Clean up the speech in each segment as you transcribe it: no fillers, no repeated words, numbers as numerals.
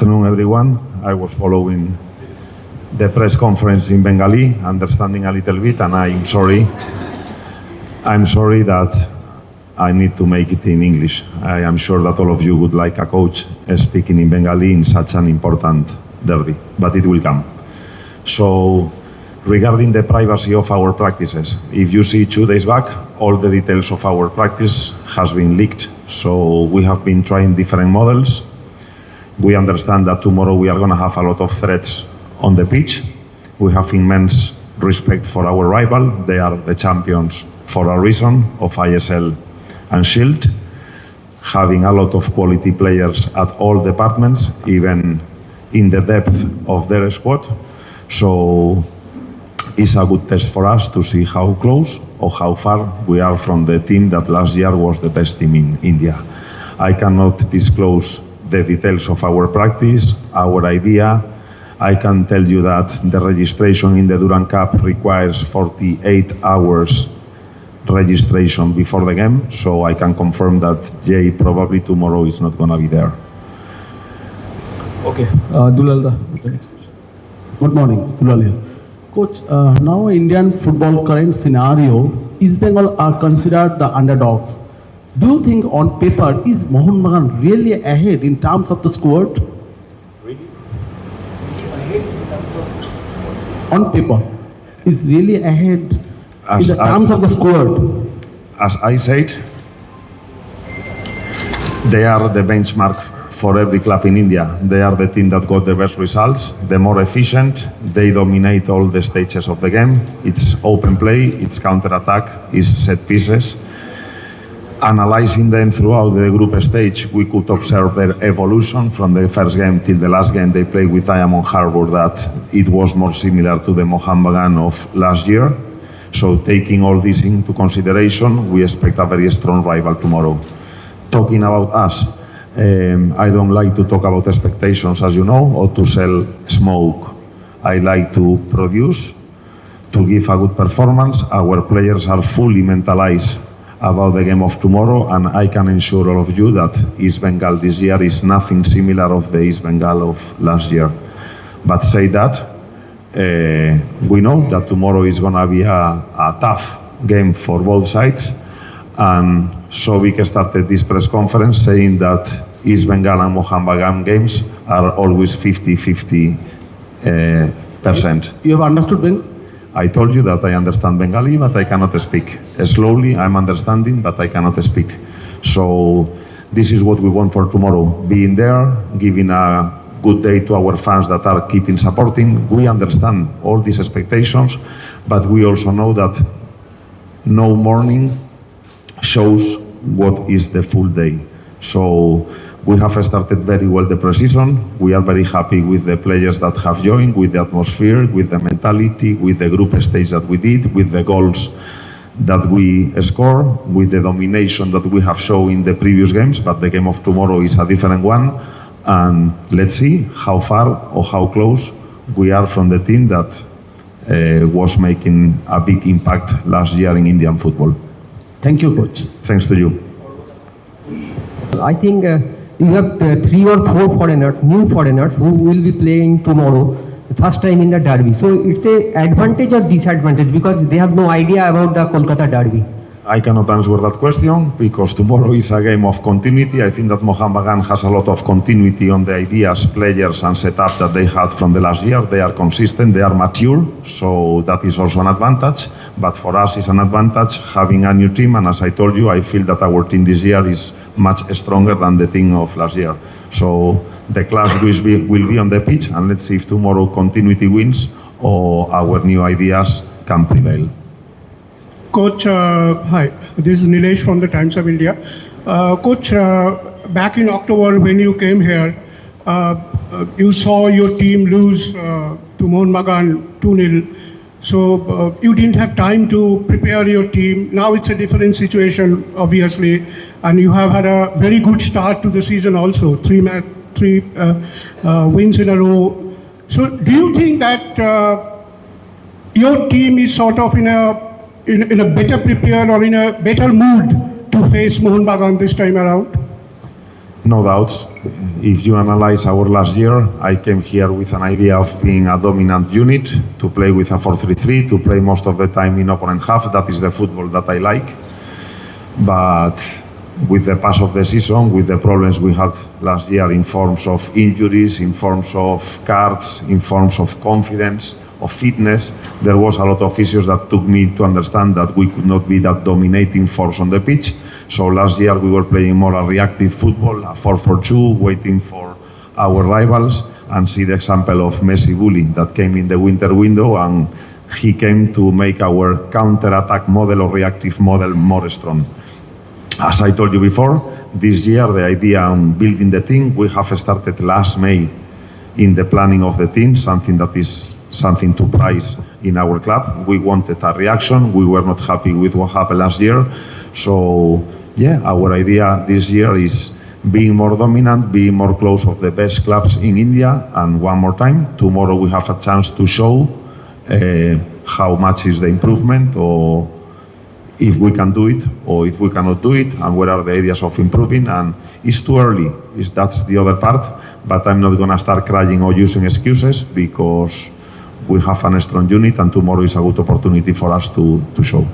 Afternoon, everyone. I was following the press conference in Bengali, understanding a little bit, and I'm sorry that I need to make it in English. I am sure that all of you would like a coach speaking in Bengali in such an important derby, but it will come. So, regarding the privacy of our practices, if you see 2 days back, all the details of our practice has been leaked. So we have been trying different models. We understand that tomorrow we are going to have a lot of threats on the pitch. We have immense respect for our rival. They are the champions for a reason of ISL and Shield, having a lot of quality players at all departments, even in the depth of their squad. So it's a good test for us to see how close or how far we are from the team that last year was the best team in India. I cannot disclose the details of our practice, our idea. I can tell you that the registration in the Durand Cup requires 48 hours registration before the game, so I can confirm that Jay probably tomorrow is not going to be there. Okay, Dulal, good morning, Dulal here. Coach, now Indian football current scenario, East Bengal are considered the underdogs. Do you think on paper, is Mohun Bagan really ahead in terms of the squad? Really? Ahead in terms of... On paper, is really ahead in the terms of the squad? As I said, they are the benchmark for every club in India. They are the team that got the best results, the more efficient. They dominate all the stages of the game. It's open play, it's counter-attack, it's set pieces. Analyzing them throughout the group stage, we could observe their evolution from the first game till the last game they played with Diamond Harbour, that it was more similar to the Mohun Bagan of last year. So taking all this into consideration, we expect a very strong rival tomorrow. Talking about us, I don't like to talk about expectations, as you know, or to sell smoke. I like to produce, to give a good performance. Our players are fully mentalized about the game of tomorrow, and I can ensure all of you that East Bengal this year is nothing similar of the East Bengal of last year. But say that, we know that tomorrow is going to be a tough game for both sides, and Sobik started this press conference saying that East Bengal and Mohun Bagan games are always 50-50%. You have understood, Ben? I told you that I understand Bengali, but I cannot speak. Slowly, I'm understanding, but I cannot speak. So this is what we want for tomorrow. Being there, giving a good day to our fans that are keeping supporting. We understand all these expectations, but we also know that no morning shows what is the full day. So we have started very well the pre-season. We are very happy with the players that have joined, with the atmosphere, with the mentality, with the group stage that we did, with the goals that we score, with the domination that we have shown in the previous games, but the game of tomorrow is a different one. And let's see how far or how close we are from the team that was making a big impact last year in Indian football. Thank you, Coach. Thanks to you. I think you have 3 or 4 foreigners, new foreigners, who will be playing tomorrow, first time in the derby. So it's an advantage or disadvantage because they have no idea about the Kolkata derby. I cannot answer that question because tomorrow is a game of continuity. I think that Mohun Bagan has a lot of continuity on the ideas, players and setup that they had from the last year. They are consistent, they are mature, so that is also an advantage. But for us, it's an advantage having a new team, and as I told you, I feel that our team this year is much stronger than the team of last year. So the class will be on the pitch, and let's see if tomorrow continuity wins or our new ideas can prevail. Coach, hi, this is Nilesh from the Times of India. Coach, back in October when you came here, you saw your team lose to Mohun Bagan 2-0. So you didn't have time to prepare your team. Now it's a different situation, obviously, and you have had a very good start to the season also, 3 wins in a row. So do you think that your team is sort of in a better prepared or in a better mood to face Mohun Bagan this time around? No doubts. If you analyze our last year, I came here with an idea of being a dominant unit, to play with a 4-3-3, to play most of the time in opponent half. That is the football that I like. But with the pass of the season, with the problems we had last year in forms of injuries, in forms of cards, in forms of confidence, of fitness, there was a lot of issues that took me to understand that we could not be that dominating force on the pitch. So last year we were playing more a reactive football, a 4-4-2, waiting for our rivals, and see the example of Messi Bully that came in the winter window, and he came to make our counter-attack model or reactive model more strong. As I told you before, this year the idea on building the team, we have started last May in the planning of the team, something that is something to prize in our club. We wanted a reaction. We were not happy with what happened last year. So yeah, our idea this year is being more dominant, being more close of the best clubs in India. And one more time, tomorrow we have a chance to show how much is the improvement, or if we can do it, or if we cannot do it, and where are the areas of improving. And it's too early. That's the other part. But I'm not going to start crying or using excuses, because we have a strong unit, and tomorrow is a good opportunity for us to show.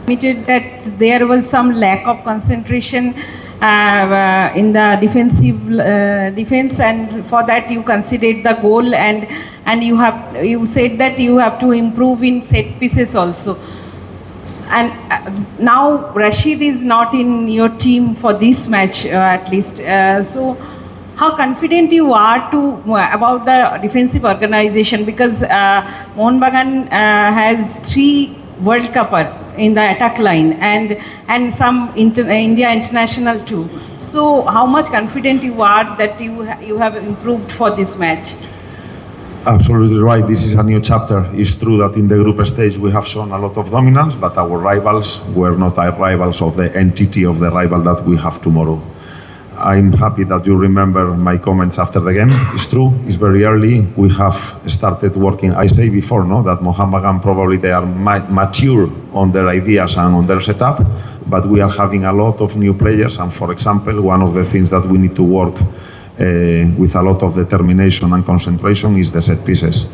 Admitted that there was some lack of concentration in the defense, and for that you considered the goal, and you said that you have to improve in set pieces also. And now Rashid is not in your team for this match, at least. So how confident you are about the defensive organization, because Mohun Bagan has 3 World Cupper in the attack line, and some India international too. So how much confident you are that you have improved for this match? Absolutely right. This is a new chapter. It's true that in the group stage we have shown a lot of dominance, but our rivals were not our rivals of the entity of the rival that we have tomorrow. I'm happy that you remember my comments after the game. It's true, it's very early. We have started working. I say before, no, that Mohun Bagan probably they are mature on their ideas and on their setup, but we are having a lot of new players. And for example, one of the things that we need to work with a lot of determination and concentration is the set pieces.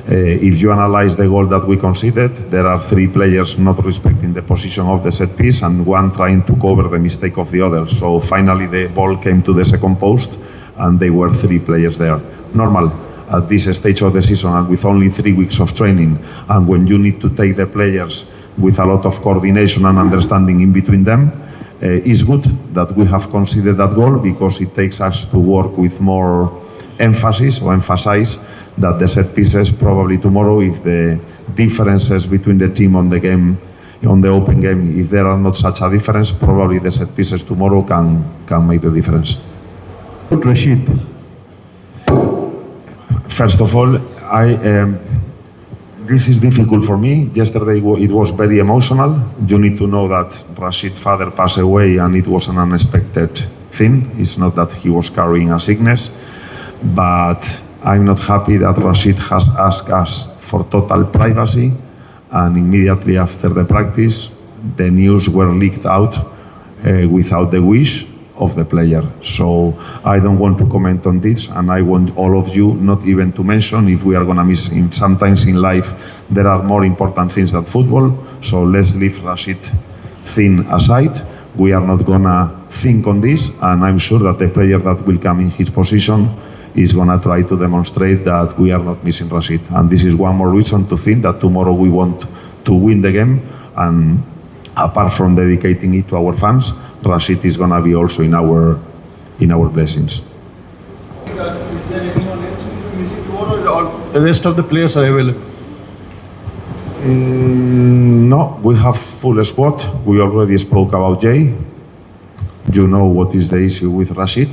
If you analyze the goal that we conceded, there are 3 players not respecting the position of the set piece, and one trying to cover the mistake of the other. So finally the ball came to the second post, and there were 3 players there. Normal at this stage of the season, and with only 3 weeks of training, and when you need to take the players with a lot of coordination and understanding in between them, it's good that we have considered that goal, because it takes us to work with more emphasis, or emphasize that the set pieces probably tomorrow, if the differences between the team on the game, on the open game, if there are not such a difference, probably the set pieces tomorrow can make the difference. But Rashid, First of all, this is difficult for me. Yesterday it was very emotional. You need to know that Rashid's father passed away, and it was an unexpected thing. It's not that he was carrying a sickness, but I'm not happy that Rashid has asked us for total privacy, and immediately after the practice, the news were leaked out without the wish of the player. So I don't want to comment on this, and I want all of you not even to mention if we are going to miss him. Sometimes in life there are more important things than football, so let's leave Rashid thing aside. We are not going to think on this, and I'm sure that the player that will come in his position is going to try to demonstrate that we are not missing Rashid. And this is one more reason to think that tomorrow we want to win the game, and apart from dedicating it to our fans, Rashid is going to be also in our blessings. Is there anyone else who will be missing tomorrow, or the rest of the players are available? No, we have full squad. We already spoke about Jay. You know what is the issue with Rashid.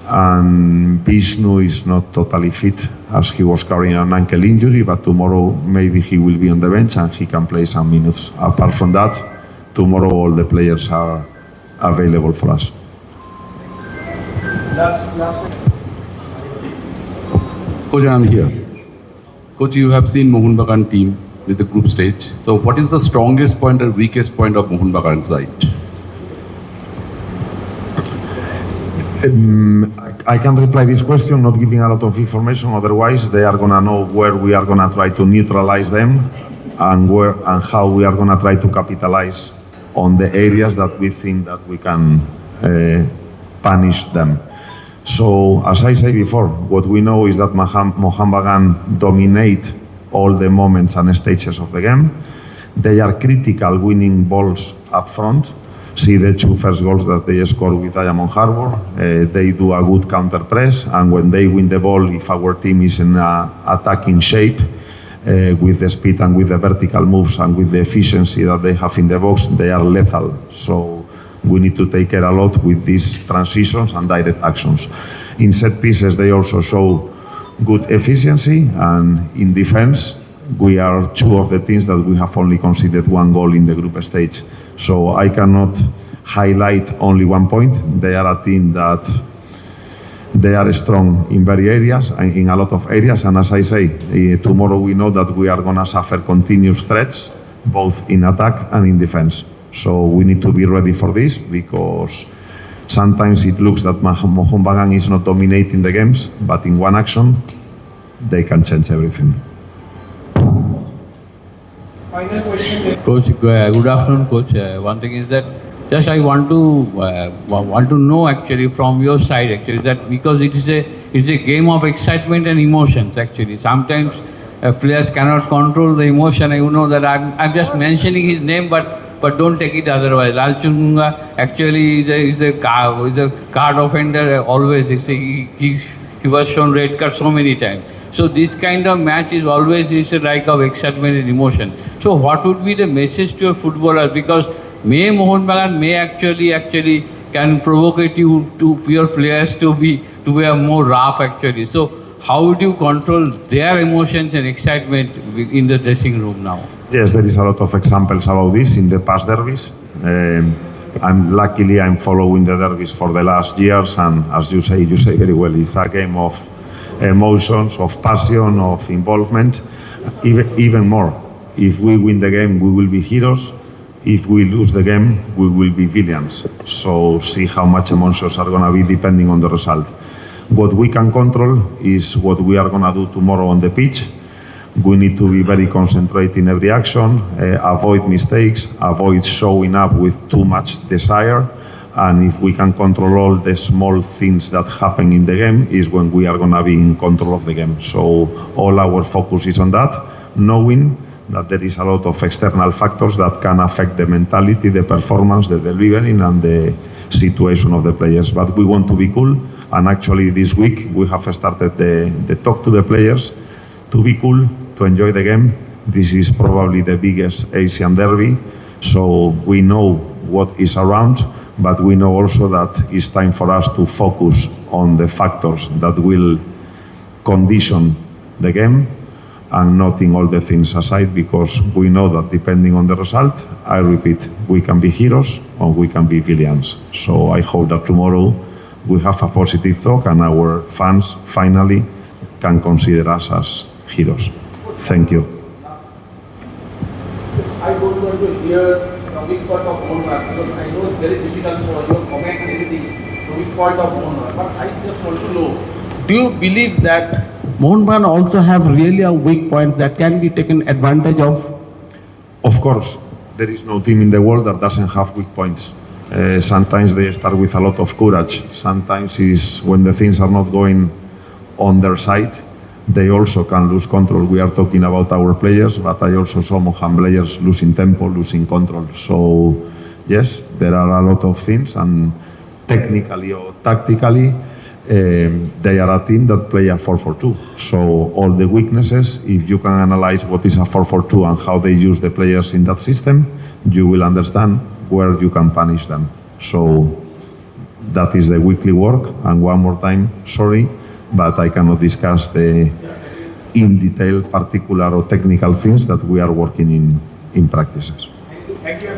And Vishnu is not totally fit, as he was carrying an ankle injury, but tomorrow maybe he will be on the bench and he can play some minutes. Apart from that, tomorrow all the players are available for us. Coach, I am here. Coach, you have seen Mohun Bagan team with the group stage. So what is the strongest point and weakest point of Mohun Bagan side? I can reply this question, not giving a lot of information. Otherwise, they are gonna know where we are gonna try to neutralize them, and where and how we are gonna try to capitalize on the areas that we think that we can punish them. So, as I said before, what we know is that Mohun Bagan dominate all the moments and stages of the game. They are critical winning balls up front. See the two first goals that they scored with Diamond Harbour. They do a good counter press, and when they win the ball, if our team is in attacking shape, with the speed and with the vertical moves and with the efficiency that they have in the box, they are lethal. So we need to take care a lot with these transitions and direct actions. In set pieces, they also show good efficiency, and in defense, we are two of the teams that we have only conceded one goal in the group stage. So I cannot highlight only one point. They are a team that they are strong in various areas, in a lot of areas, and as I say, tomorrow we know that we are going to suffer continuous threats, both in attack and in defense. So we need to be ready for this, because sometimes it looks that Mohun Bagan is not dominating the games, but in one action, they can change everything. Final question. Coach, good afternoon, Coach. One thing is that just I want to know actually from your side actually that because it's a game of excitement and emotions actually. Sometimes players cannot control the emotion. You know that I'm just mentioning his name, but don't take it otherwise. Lalchunga actually is a card offender always. He was shown red card so many times. So this kind of match is always a like of excitement and emotion. So what would be the message to your footballers? Because Mohun Bagan may actually can provocate you to your players to be more rough actually. So how would you control their emotions and excitement in the dressing room now? Yes, there is a lot of examples about this in the past derbies. I'm following the derbies for the last years, and as you say very well, it's a game of emotions, of passion, of involvement. Even more, if we win the game, we will be heroes. If we lose the game, we will be villains. So see how much emotions are going to be depending on the result. What we can control is what we are going to do tomorrow on the pitch. We need to be very concentrated in every action, avoid mistakes, avoid showing up with too much desire. And if we can control all the small things that happen in the game, is when we are going to be in control of the game. So all our focus is on that, knowing that there is a lot of external factors that can affect the mentality, the performance, the delivering, and the situation of the players. But we want to be cool, and actually this week we have started the talk to the players to be cool, to enjoy the game. This is probably the biggest Asian derby, so we know what is around, but we know also that it's time for us to focus on the factors that will condition the game, and noting all the things aside, because we know that depending on the result, I repeat, we can be heroes or we can be villains. So I hope that tomorrow we have a positive talk and our fans finally can consider us as heroes. Thank you. I don't want to hear the weak part of Mohun Bagan, because I know it's very difficult for your comments and everything, the weak part of Mohun Bagan. But I just want to know, do you believe that Mohun Bagan also have really a weak points that can be taken advantage of? Of course, there is no team in the world that doesn't have weak points. Sometimes they start with a lot of courage. Sometimes is when the things are not going on their side, they also can lose control. We are talking about our players, but I also saw Mohun players losing tempo, losing control. So yes, there are a lot of things, and technically or tactically, they are a team that play a 4-4-2. So all the weaknesses, if you can analyze what is a 4-4-2 and how they use the players in that system, you will understand where you can punish them. So that is the weekly work. And one more time, sorry, but I cannot discuss the in detail particular or technical things that we are working in practices. Thank you.